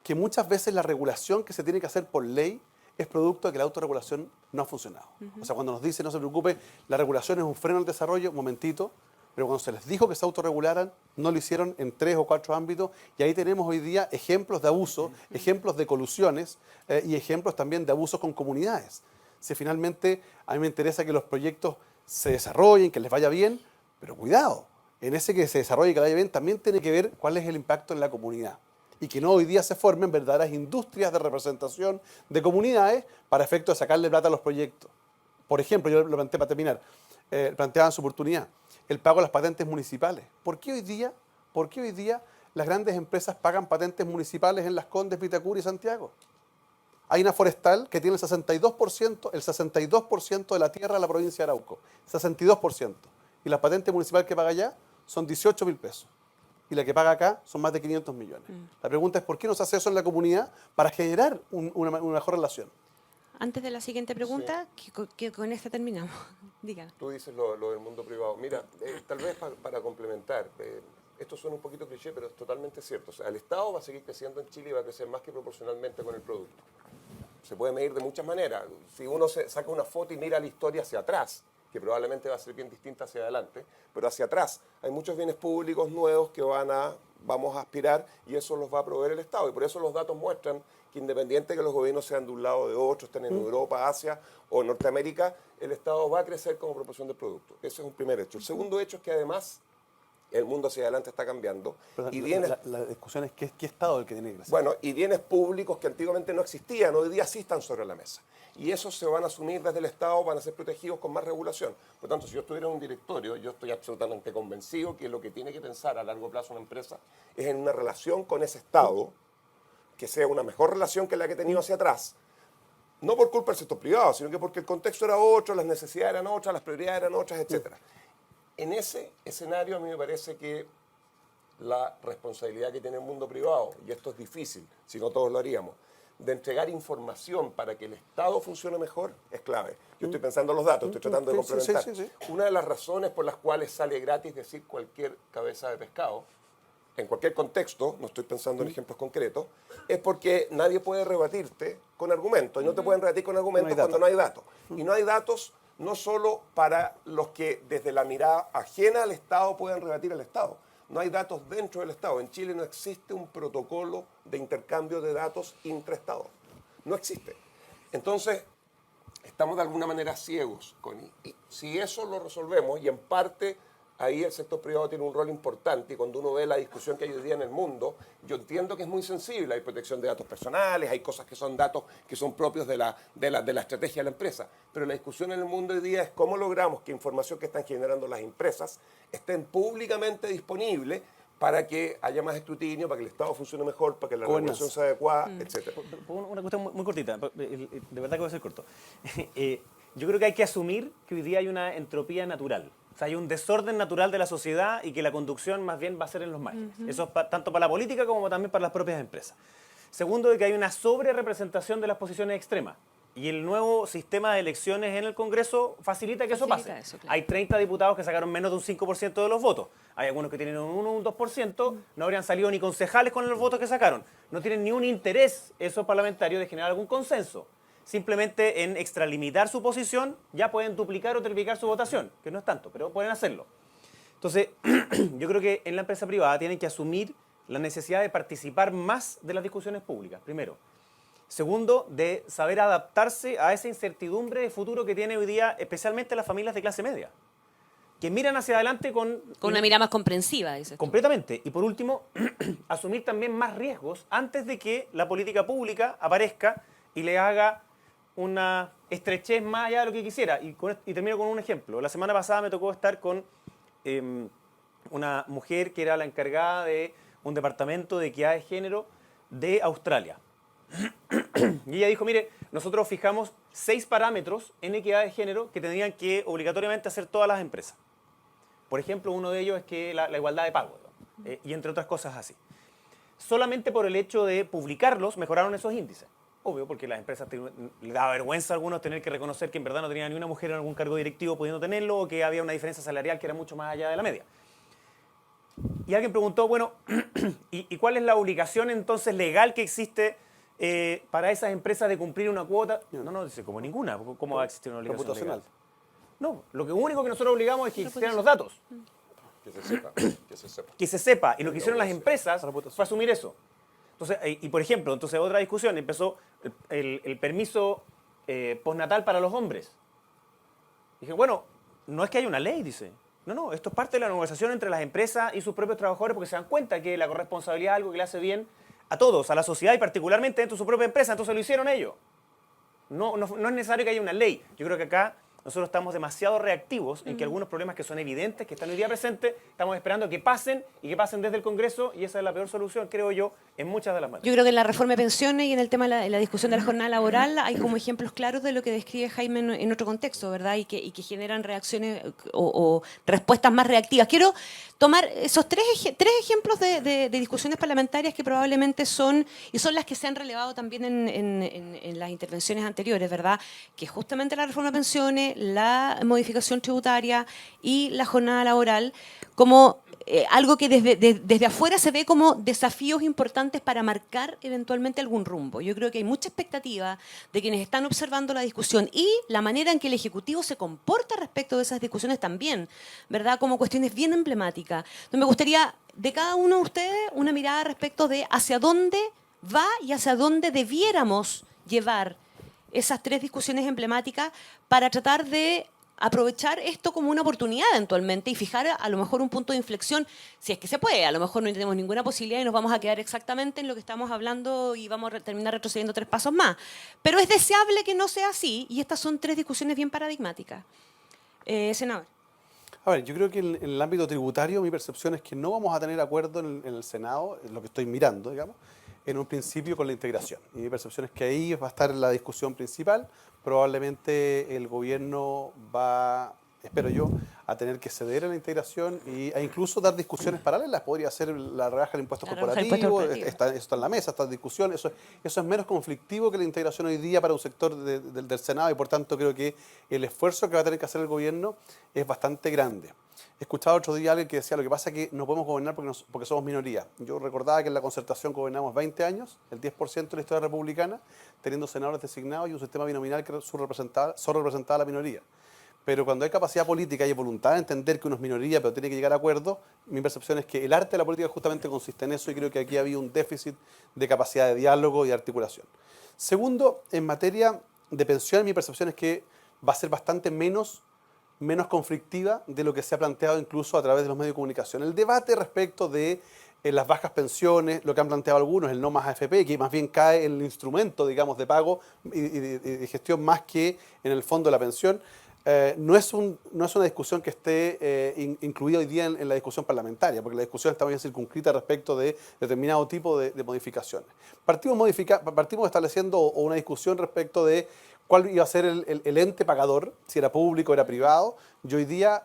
que muchas veces la regulación que se tiene que hacer por ley es producto de que la autorregulación no ha funcionado. O sea, cuando nos dicen, no se preocupe, la regulación es un freno al desarrollo, momentito, pero cuando se les dijo que se autorregularan, no lo hicieron en 3 o 4 ámbitos, y ahí tenemos hoy día ejemplos de abuso, ejemplos de colusiones y ejemplos también de abusos con comunidades. Si finalmente a mí me interesa que los proyectos se desarrollen, que les vaya bien, pero cuidado, en ese que se desarrolle y que vaya bien también tiene que ver cuál es el impacto en la comunidad. Y que no hoy día se formen verdaderas industrias de representación de comunidades para efecto de sacarle plata a los proyectos. Por ejemplo, yo lo planteé para terminar, planteaban su oportunidad, el pago de las patentes municipales. ¿Por qué hoy día las grandes empresas pagan patentes municipales en Las Condes, Vitacura y Santiago? Hay una forestal que tiene el 62% de la tierra de la provincia de Arauco, 62%. Y la patente municipal que paga allá son 18.000 pesos. Y la que paga acá son más de 500 millones. La pregunta es, ¿por qué no se hace eso en la comunidad para generar una mejor relación? Antes de la siguiente pregunta, que con esta terminamos. Diga. Tú dices lo del mundo privado. Mira, tal vez para complementar, esto suena un poquito cliché, pero es totalmente cierto. O sea, el Estado va a seguir creciendo en Chile y va a crecer más que proporcionalmente con el producto. Se puede medir de muchas maneras. Si uno saca una foto y mira la historia hacia atrás, que probablemente va a ser bien distinta hacia adelante, pero hacia atrás hay muchos bienes públicos nuevos que vamos a aspirar y eso los va a proveer el Estado. Y por eso los datos muestran que independiente de que los gobiernos sean de un lado o de otro, estén en Europa, Asia o Norteamérica, el Estado va a crecer como proporción del producto. Ese es un primer hecho. El segundo hecho es que además el mundo hacia adelante está cambiando. Pero y la discusión es ¿qué Estado es el que tiene que crecer? Bueno, y bienes públicos que antiguamente no existían, hoy día sí están sobre la mesa. Y esos se van a asumir desde el Estado, van a ser protegidos con más regulación. Por lo tanto, si yo estuviera en un directorio, yo estoy absolutamente convencido que lo que tiene que pensar a largo plazo una empresa es en una relación con ese Estado, que sea una mejor relación que la que he tenido hacia atrás. No por culpa del sector privado, sino que porque el contexto era otro, las necesidades eran otras, las prioridades eran otras, etc. En ese escenario a mí me parece que la responsabilidad que tiene el mundo privado, y esto es difícil, si no todos lo haríamos, de entregar información para que el Estado funcione mejor, es clave. Yo estoy pensando en los datos, estoy tratando de complementar. Sí. Una de las razones por las cuales sale gratis decir cualquier cabeza de pescado, en cualquier contexto, no estoy pensando en ejemplos concretos, es porque nadie puede rebatirte con argumentos, y no te pueden rebatir con argumentos cuando no hay datos. Y no hay datos no solo para los que desde la mirada ajena al Estado pueden rebatir al Estado. No hay datos dentro del Estado. En Chile no existe un protocolo de intercambio de datos intraestado. No existe. Entonces, estamos de alguna manera ciegos. Y si eso lo resolvemos, y en parte ahí el sector privado tiene un rol importante, y cuando uno ve la discusión que hay hoy día en el mundo, yo entiendo que es muy sensible, hay protección de datos personales, hay cosas que son datos que son propios de la estrategia de la empresa, pero la discusión en el mundo hoy día es cómo logramos que información que están generando las empresas estén públicamente disponible para que haya más escrutinio, para que el Estado funcione mejor, para que la regulación sea adecuada, etc. Una cuestión muy cortita, de verdad que voy a ser corto. Yo creo que hay que asumir que hoy día hay una entropía natural. O sea, hay un desorden natural de la sociedad y que la conducción más bien va a ser en los márgenes. Eso es tanto para la política como también para las propias empresas. Segundo, de que hay una sobrerepresentación de las posiciones extremas. Y el nuevo sistema de elecciones en el Congreso facilita que eso pase. Facilita eso, claro. Hay 30 diputados que sacaron menos de un 5% de los votos. Hay algunos que tienen un 1 o un 2%, no habrían salido ni concejales con los votos que sacaron. No tienen ni un interés esos parlamentarios de generar algún consenso. Simplemente en extralimitar su posición ya pueden duplicar o triplicar su votación, que no es tanto, pero pueden hacerlo. Entonces, yo creo que en la empresa privada tienen que asumir la necesidad de participar más de las discusiones públicas, primero. Segundo, de saber adaptarse a esa incertidumbre de futuro que tiene hoy día, especialmente las familias de clase media, que miran hacia adelante con una mirada más comprensiva, dices tú. completamente. Y por último, asumir también más riesgos antes de que la política pública aparezca y le haga una estrechez más allá de lo que quisiera. Y termino con un ejemplo. La semana pasada me tocó estar con una mujer que era la encargada de un departamento de equidad de género de Australia. Y ella dijo, mire, nosotros fijamos 6 parámetros en equidad de género que tendrían que obligatoriamente hacer todas las empresas. Por ejemplo, uno de ellos es que la igualdad de pago, ¿no? Y entre otras cosas así. Solamente por el hecho de publicarlos mejoraron esos índices. Obvio, porque las empresas les daba vergüenza a algunos tener que reconocer que en verdad no tenía ni una mujer en algún cargo directivo pudiendo tenerlo, o que había una diferencia salarial que era mucho más allá de la media. Y alguien preguntó, bueno, ¿y cuál es la obligación entonces legal que existe para esas empresas de cumplir una cuota? No, dice, como ninguna. ¿Cómo va a existir una obligación Reputacional. legal? No, lo único que nosotros obligamos es que existieran los datos. Que se sepa, que se sepa. Que se sepa. Y lo que hicieron las empresas fue asumir eso. Entonces, y por ejemplo, entonces otra discusión, empezó el permiso postnatal para los hombres. Dije, bueno, no es que haya una ley, dice. No, esto es parte de la negociación entre las empresas y sus propios trabajadores, porque se dan cuenta que la corresponsabilidad es algo que le hace bien a todos, a la sociedad y particularmente dentro de su propia empresa. Entonces lo hicieron ellos. No es necesario que haya una ley. Yo creo que acá nosotros estamos demasiado reactivos en que algunos problemas que son evidentes, que están hoy día presentes, estamos esperando que pasen y que pasen desde el Congreso, y esa es la peor solución, creo yo, en muchas de las materias. Yo creo que en la reforma de pensiones y en el tema de la discusión de la jornada laboral hay como ejemplos claros de lo que describe Jaime en otro contexto, ¿verdad? Y que generan reacciones o respuestas más reactivas. Quiero tomar esos tres ejemplos de discusiones parlamentarias que probablemente son las que se han relevado también en las intervenciones anteriores, ¿verdad? Que justamente la reforma de pensiones, la modificación tributaria y la jornada laboral como algo que desde afuera se ve como desafíos importantes para marcar eventualmente algún rumbo. Yo creo que hay mucha expectativa de quienes están observando la discusión y la manera en que el Ejecutivo se comporta respecto de esas discusiones también, ¿verdad? Como cuestiones bien emblemáticas. Entonces me gustaría de cada uno de ustedes una mirada respecto de hacia dónde va y hacia dónde debiéramos llevar esas 3 discusiones emblemáticas para tratar de aprovechar esto como una oportunidad eventualmente y fijar a lo mejor un punto de inflexión, si es que se puede. A lo mejor no tenemos ninguna posibilidad y nos vamos a quedar exactamente en lo que estamos hablando y vamos a terminar retrocediendo 3 pasos más. Pero es deseable que no sea así, y estas son 3 discusiones bien paradigmáticas. Senador. A ver, yo creo que en el ámbito tributario mi percepción es que no vamos a tener acuerdo en el Senado, en lo que estoy mirando, digamos, en un principio con la integración. Y mi percepción es que ahí va a estar la discusión principal. Probablemente el gobierno va, espero yo, a tener que ceder a la integración e incluso dar discusiones paralelas. Podría ser la rebaja del impuesto corporativo, eso está en la mesa, está en discusión. Eso es menos conflictivo que la integración hoy día para un sector del Senado, y por tanto creo que el esfuerzo que va a tener que hacer el gobierno es bastante grande. He escuchado otro día a alguien que decía, lo que pasa es que no podemos gobernar porque somos minoría. Yo recordaba que en la concertación gobernamos 20 años, el 10% de la historia republicana, teniendo senadores designados y un sistema binominal que solo representaba a la minoría. Pero cuando hay capacidad política y voluntad de entender que uno es minoría, pero tiene que llegar a acuerdos, mi percepción es que el arte de la política justamente consiste en eso, y creo que aquí ha habido un déficit de capacidad de diálogo y de articulación. Segundo, en materia de pensiones, mi percepción es que va a ser bastante menos conflictiva de lo que se ha planteado incluso a través de los medios de comunicación. El debate respecto de las bajas pensiones, lo que han planteado algunos, el no más AFP, que más bien cae en el instrumento, digamos, de pago y de gestión más que en el fondo de la pensión, no es una discusión que esté incluida hoy día en la discusión parlamentaria, porque la discusión está bien circunscrita respecto de determinado tipo de modificaciones. Partimos estableciendo una discusión respecto de cuál iba a ser el ente pagador, si era público o era privado. Yo hoy día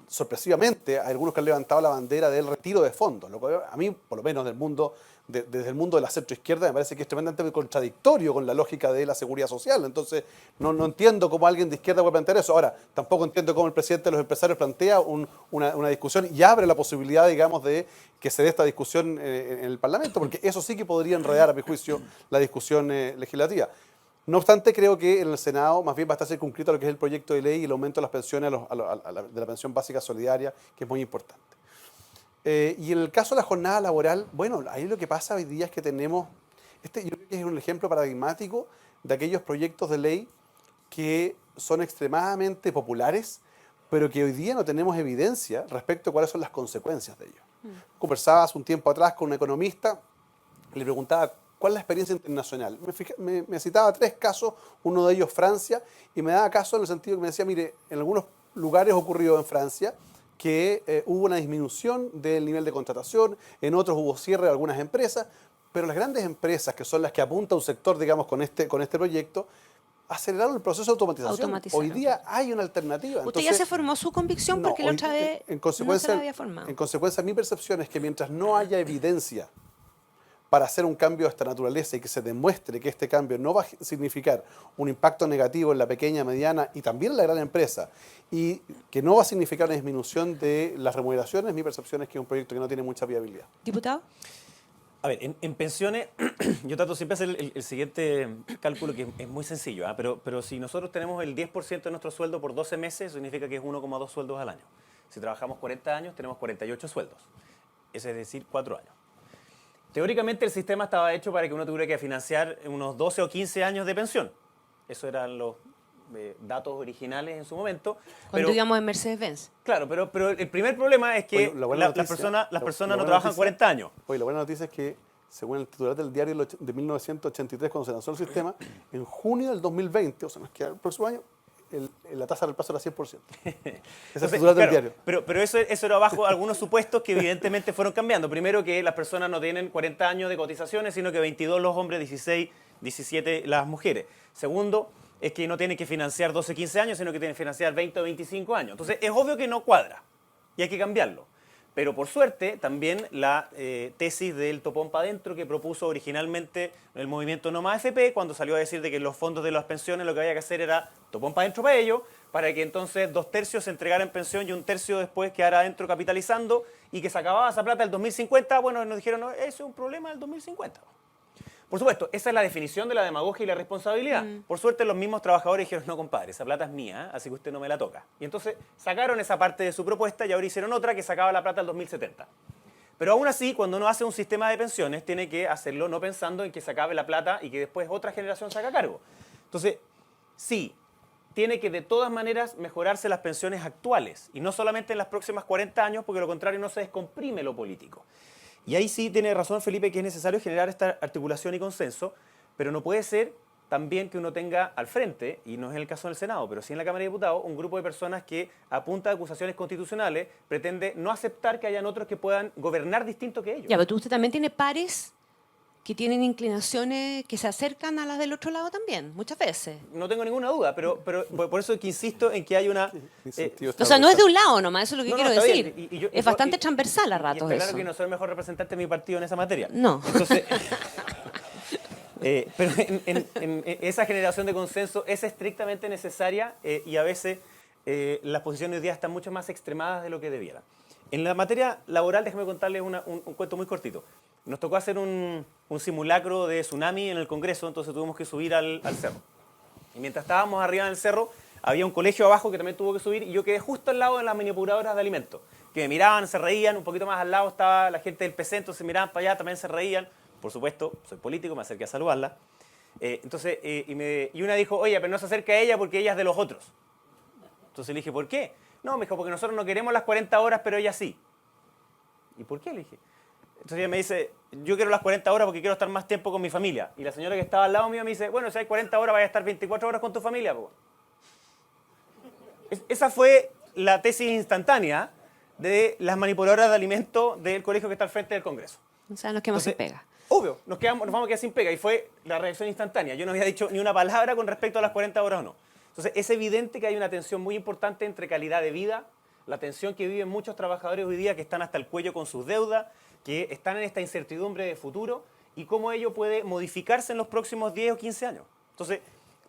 sorpresivamente, hay algunos que han levantado la bandera del retiro de fondos, lo cual a mí, por lo menos desde el mundo de la centroizquierda, me parece que es tremendamente contradictorio con la lógica de la seguridad social. Entonces, no entiendo cómo alguien de izquierda puede plantear eso. Ahora, tampoco entiendo cómo el presidente de los empresarios plantea una discusión y abre la posibilidad, digamos, de que se dé esta discusión en el Parlamento, porque eso sí que podría enredar, a mi juicio, la discusión legislativa. No obstante, creo que en el Senado más bien va a estar circunscrito a lo que es el proyecto de ley y el aumento de las pensiones de la pensión básica solidaria, que es muy importante. Y en el caso de la jornada laboral, bueno, ahí lo que pasa hoy día es que tenemos, yo creo que es un ejemplo paradigmático de aquellos proyectos de ley que son extremadamente populares, pero que hoy día no tenemos evidencia respecto a cuáles son las consecuencias de ellos. Conversaba hace un tiempo atrás con un economista, le preguntaba cuál es la experiencia internacional. Me citaba 3 casos, uno de ellos Francia, y me daba caso en el sentido que me decía, mire, en algunos lugares ocurrió en Francia que hubo una disminución del nivel de contratación, en otros hubo cierre de algunas empresas, pero las grandes empresas, que son las que apunta un sector, digamos, con este proyecto, aceleraron el proceso de automatización. Hoy día hay una alternativa. ¿Usted ya se formó su convicción? Porque la otra vez no se la había formado. En consecuencia, mi percepción es que mientras no haya evidencia para hacer un cambio de esta naturaleza y que se demuestre que este cambio no va a significar un impacto negativo en la pequeña, mediana y también en la gran empresa, y que no va a significar una disminución de las remuneraciones, mi percepción es que es un proyecto que no tiene mucha viabilidad. ¿Diputado? A ver, en pensiones, yo trato siempre de hacer el siguiente cálculo, que es muy sencillo, pero si nosotros tenemos el 10% de nuestro sueldo por 12 meses, eso significa que es 1,2 sueldos al año. Si trabajamos 40 años, tenemos 48 sueldos, es decir, 4 años. Teóricamente el sistema estaba hecho para que uno tuviera que financiar unos 12 o 15 años de pensión. Esos eran los datos originales en su momento. Cuando íbamos en Mercedes-Benz. Claro, pero el primer problema es que las personas no trabajan 40 años. Oye, la buena noticia es que, según el titular del diario de 1983, cuando se lanzó el sistema, en junio del 2020, o sea, nos queda el próximo año, la tasa del plazo era 100%. Ese es el titular del diario. Pero eso era bajo algunos supuestos que evidentemente fueron cambiando. Primero, que las personas no tienen 40 años de cotizaciones, sino que 22 los hombres, 16, 17 las mujeres. Segundo, es que no tienen que financiar 12, 15 años, sino que tienen que financiar 20 o 25 años. Entonces, es obvio que no cuadra y hay que cambiarlo. Pero por suerte, también la tesis del topón para adentro que propuso originalmente el movimiento No Más AFP, cuando salió a decir de que los fondos de las pensiones lo que había que hacer era topón para adentro para ellos, para que entonces 2/3 se entregaran en pensión y 1/3 después quedara adentro capitalizando y que se acababa esa plata el 2050. Bueno, nos dijeron, no, eso es un problema del 2050. Por supuesto, esa es la definición de la demagogia y la responsabilidad. Por suerte, los mismos trabajadores dijeron, no, compadre, esa plata es mía, así que usted no me la toca. Y entonces sacaron esa parte de su propuesta y ahora hicieron otra que sacaba la plata al 2070. Pero aún así, cuando uno hace un sistema de pensiones, tiene que hacerlo no pensando en que se acabe la plata y que después otra generación se haga cargo. Entonces, sí, tiene que de todas maneras mejorarse las pensiones actuales y no solamente en las próximas 40 años, porque de lo contrario no se descomprime lo político. Y ahí sí tiene razón Felipe que es necesario generar esta articulación y consenso, pero no puede ser también que uno tenga al frente, y no es el caso del Senado, pero sí en la Cámara de Diputados, un grupo de personas que a punta de acusaciones constitucionales pretende no aceptar que hayan otros que puedan gobernar distinto que ellos. Ya, pero usted también tiene pares que tienen inclinaciones que se acercan a las del otro lado también, muchas veces. No tengo ninguna duda, pero por eso es que insisto en que hay una... O sea, no es de un lado nomás, eso es lo que No, quiero está decir. bien. Es bastante transversal a Y ratos está claro eso. que no soy el mejor representante de mi partido en esa materia. No. Entonces, pero en esa generación de consenso es estrictamente necesaria y a veces las posiciones hoy día están mucho más extremadas de lo que debieran. En la materia laboral, déjame contarles un cuento muy cortito. Nos tocó hacer un simulacro de tsunami en el Congreso, entonces tuvimos que subir al cerro. Y mientras estábamos arriba en el cerro, había un colegio abajo que también tuvo que subir y yo quedé justo al lado de las manipuladoras de alimentos, que me miraban, se reían, un poquito más al lado estaba la gente del PC, entonces miraban para allá, también se reían. Por supuesto, soy político, me acerqué a saludarla. Y una dijo, oye, pero no se acerca a ella porque ella es de los otros. Entonces le dije, ¿por qué? No, me dijo, porque nosotros no queremos las 40 horas, pero ella sí. ¿Y por qué? Le dije. Entonces ella me dice, yo quiero las 40 horas porque quiero estar más tiempo con mi familia. Y la señora que estaba al lado mío me dice, bueno, si hay 40 horas, vaya a estar 24 horas con tu familia. Esa fue la tesis instantánea de las manipuladoras de alimentos del colegio que está al frente del Congreso. O sea, nos quedamos sin pega. Obvio, nos vamos a quedar sin pega. Y fue la reacción instantánea. Yo no había dicho ni una palabra con respecto a las 40 horas o no. Entonces, es evidente que hay una tensión muy importante entre calidad de vida la tensión que viven muchos trabajadores hoy día que están hasta el cuello con sus deudas, que están en esta incertidumbre de futuro y cómo ello puede modificarse en los próximos 10 o 15 años. Entonces,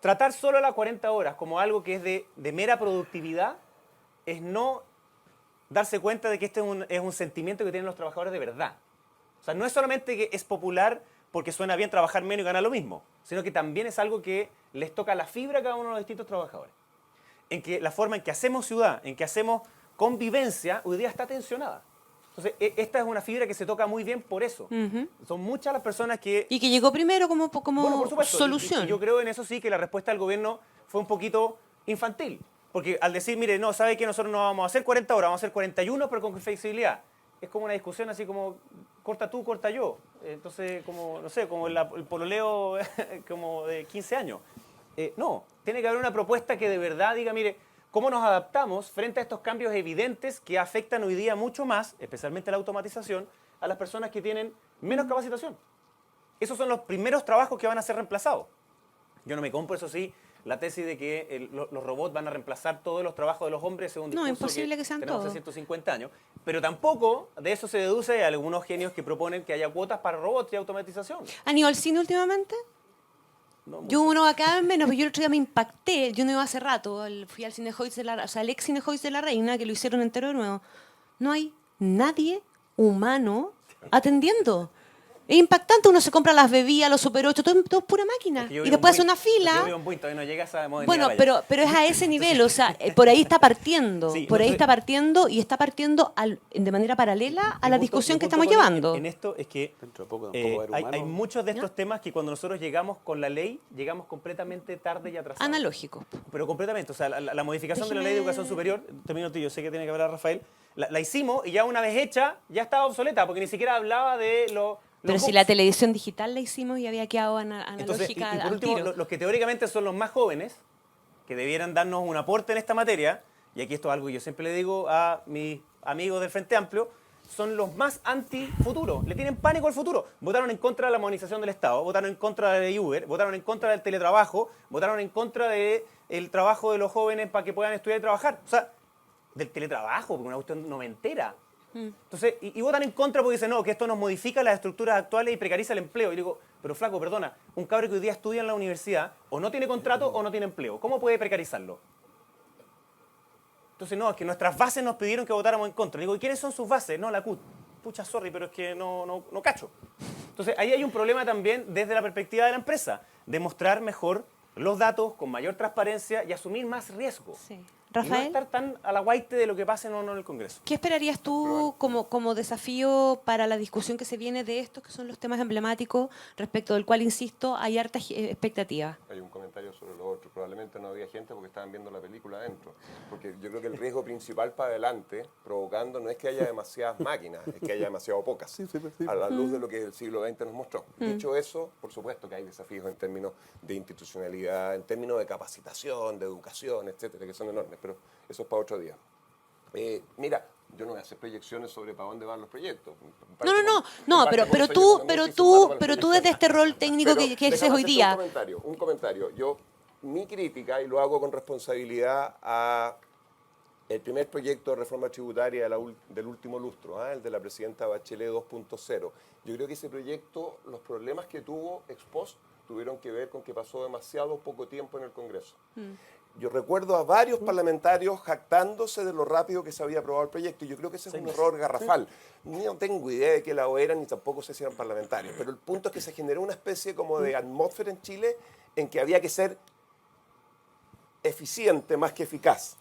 tratar solo las 40 horas como algo que es de mera productividad es no darse cuenta de que este es un sentimiento que tienen los trabajadores de verdad. O sea, no es solamente que es popular porque suena bien trabajar menos y ganar lo mismo, sino que también es algo que les toca la fibra a cada uno de los distintos trabajadores. En que la forma en que hacemos ciudad, en que hacemos convivencia, hoy día está tensionada. Entonces, esta es una fibra que se toca muy bien por eso. Son muchas las personas que... Y que llegó primero como Bueno, por supuesto, solución. y yo creo en eso sí que la respuesta del gobierno fue un poquito infantil. Porque al decir, mire, no, ¿sabe que nosotros no vamos a hacer 40 horas, vamos a hacer 41, pero con flexibilidad? Es como una discusión así como, corta tú, corta yo. Entonces, como, no sé, como el pololeo como de 15 años. No, tiene que haber una propuesta que de verdad diga, mire, ¿cómo nos adaptamos frente a estos cambios evidentes que afectan hoy día mucho más, especialmente la automatización, a las personas que tienen menos capacitación? Esos son los primeros trabajos que van a ser reemplazados. Yo no me compro, eso sí, la tesis de que los robots van a reemplazar todos los trabajos de los hombres, es un discurso imposible que sean tenemos todos. hace 150 años. Pero tampoco de eso se deduce a algunos genios que proponen que haya cuotas para robots y automatización. ¿Han ido al cine últimamente? No Yo mucho. uno acá menos, pero yo el otro día me impacté. Yo no iba hace rato, fui al cine Joyce o sea, al ex cine Joyce de la Reina, que lo hicieron entero de nuevo. No hay nadie humano atendiendo. Es impactante, uno se compra las bebidas, los Super 8, todo es pura máquina. Es que yo Y vivo después hace en una Buin, fila. Yo vivo en Buin, todavía no llega a esa modernidad. Bueno, vaya. pero es a ese nivel, o sea, por ahí está partiendo, Sí, por ahí entonces- está partiendo y está partiendo de manera paralela a la Mi punto- discusión mi que punto estamos con llevando. en esto es que Dentro de poco tampoco va a haber hay humanos. muchos de estos temas que cuando nosotros llegamos con la ley, llegamos completamente tarde y atrasados. Analógico. Pero completamente, o sea, la modificación de la ley de Déjeme- educación superior, termino tú, yo sé que tiene que hablar Rafael, la hicimos y ya una vez hecha, ya estaba obsoleta, porque ni siquiera hablaba de los Pero si books. la televisión digital la hicimos y había quedado Entonces, y analógica por al último, tiro. los que teóricamente son los más jóvenes, que debieran darnos un aporte en esta materia, y aquí esto es algo que yo siempre le digo a mis amigos del Frente Amplio, son los más anti-futuro, le tienen pánico al futuro. Votaron en contra de la modernización del Estado, votaron en contra de Uber, votaron en contra del teletrabajo, votaron en contra del trabajo de los jóvenes para que puedan estudiar y trabajar. O sea, del teletrabajo, porque una cuestión noventera. Entonces, y votan en contra porque dicen, no, que esto nos modifica las estructuras actuales y precariza el empleo. Y digo, pero flaco, perdona, un cabro que hoy día estudia en la universidad o no tiene contrato o no tiene empleo. ¿Cómo puede precarizarlo? Entonces, no, es que nuestras bases nos pidieron que votáramos en contra. Digo, ¿y quiénes son sus bases? No, la CUT. Pucha, sorry, pero es que no cacho. Entonces, ahí hay un problema también desde la perspectiva de la empresa, de mostrar mejor los datos con mayor transparencia y asumir más riesgo. Sí. Y no Rafael, estar tan a la guaite de lo que pase o no en el Congreso. ¿qué esperarías tú como desafío para la discusión que se viene de estos, que son los temas emblemáticos, respecto del cual, insisto, hay harta expectativa? Hay un comentario sobre lo otro. Probablemente no había gente porque estaban viendo la película adentro. Porque yo creo que el riesgo principal para adelante, provocando, no es que haya demasiadas máquinas, es que haya demasiado pocas. Sí, sí. A la luz de lo que el siglo XX nos mostró. Dicho eso, por supuesto que hay desafíos en términos de institucionalidad, en términos de capacitación, de educación, etcétera, que son enormes, pero eso es para otro día. Mira, yo no voy a hacer proyecciones sobre para dónde van los proyectos. No, pero tú desde este rol técnico que ejerces déjame hoy hacerte día. Un comentario. Mi crítica, y lo hago con responsabilidad a el primer proyecto de reforma tributaria del último lustro, el de la presidenta Bachelet 2.0. Yo creo que ese proyecto, los problemas que tuvo ex post, tuvieron que ver con que pasó demasiado poco tiempo en el Congreso. Yo recuerdo a varios parlamentarios jactándose de lo rápido que se había aprobado el proyecto, y yo creo que ese es un error garrafal. No tengo idea de que la eran, ni tampoco sé si eran parlamentarios, pero el punto es que se generó una especie como de atmósfera en Chile en que había que ser eficiente más que eficaz.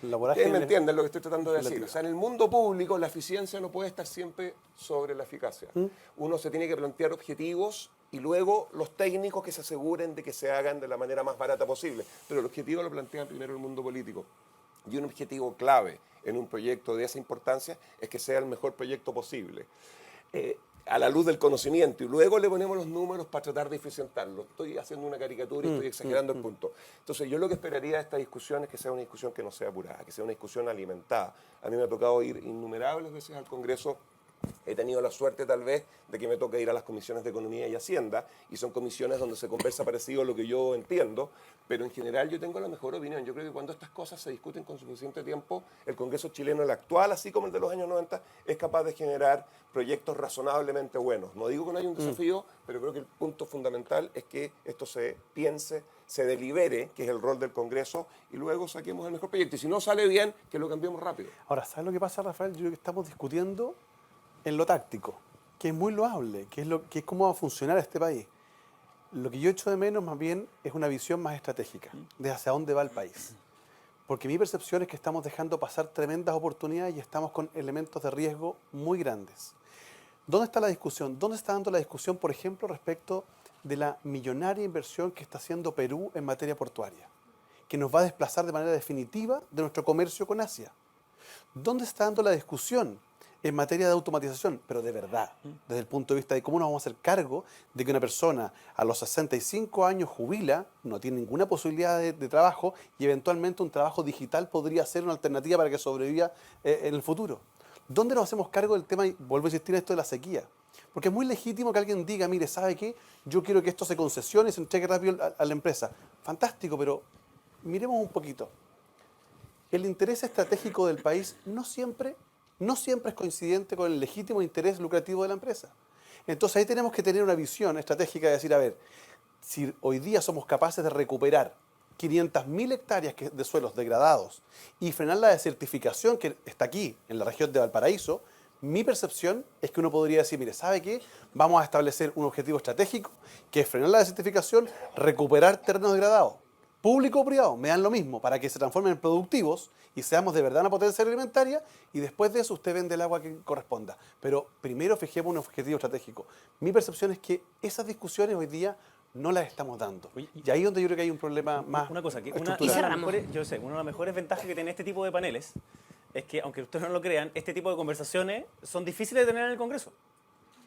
Ustedes me entienden lo que estoy tratando de decir. O sea, en el mundo público la eficiencia no puede estar siempre sobre la eficacia. Uno se tiene que plantear objetivos y luego los técnicos que se aseguren de que se hagan de la manera más barata posible. Pero el objetivo lo plantea primero el mundo político. Y un objetivo clave en un proyecto de esa importancia es que sea el mejor proyecto posible. A la luz del conocimiento, y luego le ponemos los números para tratar de eficientarlo. Estoy haciendo una caricatura y estoy exagerando el punto. Entonces, yo lo que esperaría de esta discusión es que sea una discusión que no sea apurada, que sea una discusión alimentada. A mí me ha tocado ir innumerables veces al Congreso He tenido la suerte tal vez de que me toque ir a las comisiones de Economía y Hacienda, y son comisiones donde se conversa parecido a lo que yo entiendo, pero en general yo tengo la mejor opinión. Yo creo que cuando estas cosas se discuten con suficiente tiempo, el Congreso chileno, el actual, así como el de los años 90, es capaz de generar proyectos razonablemente buenos. No digo que no haya un desafío, pero creo que el punto fundamental es que esto se piense, se delibere, que es el rol del Congreso, y luego saquemos el mejor proyecto. Y si no sale bien, que lo cambiemos rápido. Ahora, ¿sabes lo que pasa, Rafael? Yo creo que estamos discutiendo en lo táctico, que es muy loable, que es cómo va a funcionar este país. Lo que yo echo de menos más bien es una visión más estratégica de hacia dónde va el país. Porque mi percepción es que estamos dejando pasar tremendas oportunidades y estamos con elementos de riesgo muy grandes. ¿Dónde está la discusión? ¿Dónde está dando la discusión, por ejemplo, respecto de la millonaria inversión que está haciendo Perú en materia portuaria, que nos va a desplazar de manera definitiva de nuestro comercio con Asia? ¿Dónde está dando la discusión en materia de automatización, pero de verdad, desde el punto de vista de cómo nos vamos a hacer cargo de que una persona a los 65 años jubila, no tiene ninguna posibilidad de trabajo y eventualmente un trabajo digital podría ser una alternativa para que sobreviva en el futuro? ¿Dónde nos hacemos cargo del tema, y vuelvo a insistir en esto de la sequía? Porque es muy legítimo que alguien diga, mire, ¿sabe qué? Yo quiero que esto se concesione y se entregue rápido a la empresa. Fantástico, pero miremos un poquito. El interés estratégico del país no siempre es coincidente con el legítimo interés lucrativo de la empresa. Entonces ahí tenemos que tener una visión estratégica de decir, a ver, si hoy día somos capaces de recuperar 500.000 hectáreas de suelos degradados y frenar la desertificación que está aquí, en la región de Valparaíso, mi percepción es que uno podría decir, mire, ¿sabe qué? Vamos a establecer un objetivo estratégico que es frenar la desertificación, recuperar terrenos degradados. Público o privado, me dan lo mismo, para que se transformen en productivos y seamos de verdad una potencia alimentaria, y después de eso usted vende el agua que corresponda. Pero primero fijemos un objetivo estratégico. Mi percepción es que esas discusiones hoy día no las estamos dando. Y ahí es donde yo creo que hay un problema más Una cosa, que estructural. Y cerramos. una de las mejores ventajas que tiene este tipo de paneles es que, aunque ustedes no lo crean, este tipo de conversaciones son difíciles de tener en el Congreso.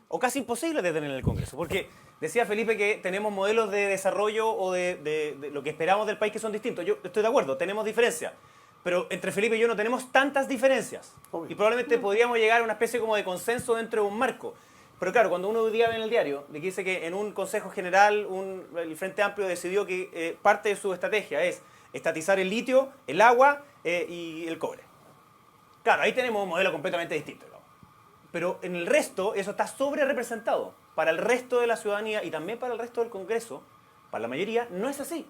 O casi imposibles de tener en el Congreso. Porque decía Felipe que tenemos modelos de desarrollo o de lo que esperamos del país que son distintos. Yo estoy de acuerdo, tenemos diferencias. Pero entre Felipe y yo no tenemos tantas diferencias. Obvio. Y probablemente podríamos llegar a una especie como de consenso dentro de un marco. Pero claro, cuando uno hoy día ve en el diario de que dice que en un Consejo General el Frente Amplio decidió que parte de su estrategia es estatizar el litio, el agua y el cobre. Claro, ahí tenemos un modelo completamente distinto. Pero en el resto eso está sobre representado. Para el resto de la ciudadanía y también para el resto del Congreso, para la mayoría, no es así.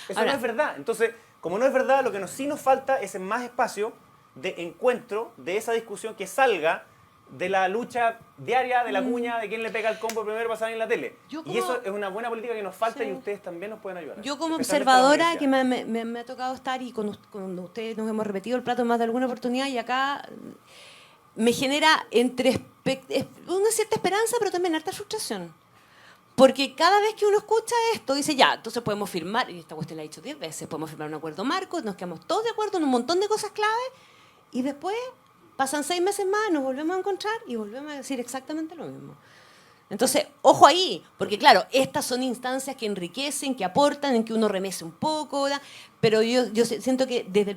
Eso Ahora, no es verdad. Entonces, como no es verdad, lo que sí nos falta es más espacio de encuentro de esa discusión que salga de la lucha diaria, de la cuña, de quién le pega el combo primero para salir en la tele. Yo Y como- eso es una buena política que nos falta, Sí. y ustedes también nos pueden ayudar. Yo como Especialmente la observadora, universidad. que me ha tocado estar y con ustedes nos hemos repetido el plato en más de alguna oportunidad, y acá me genera una cierta esperanza, pero también harta frustración. Porque cada vez que uno escucha esto, dice, ya, entonces podemos firmar, y esta cuestión la he dicho 10 veces, podemos firmar un acuerdo marco, nos quedamos todos de acuerdo en un montón de cosas clave, y después pasan 6 meses más, nos volvemos a encontrar y volvemos a decir exactamente lo mismo. Entonces, ojo ahí, porque claro, estas son instancias que enriquecen, que aportan, en que uno remece un poco, ¿verdad? Pero yo siento que desde,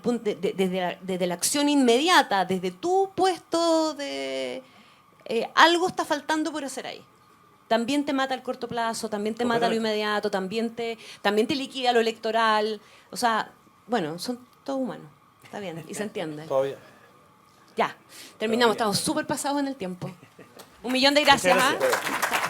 desde la acción inmediata, desde tu puesto de... algo está faltando por hacer ahí. También te mata el corto plazo, también te mata lo inmediato, también te liquida lo electoral. O sea, bueno, son todos humanos, está bien, y se entiende. Todavía. Ya, terminamos, estamos súper pasados en el tiempo. 1.000.000 de gracias. Muchas ¿ah? gracias. Chao.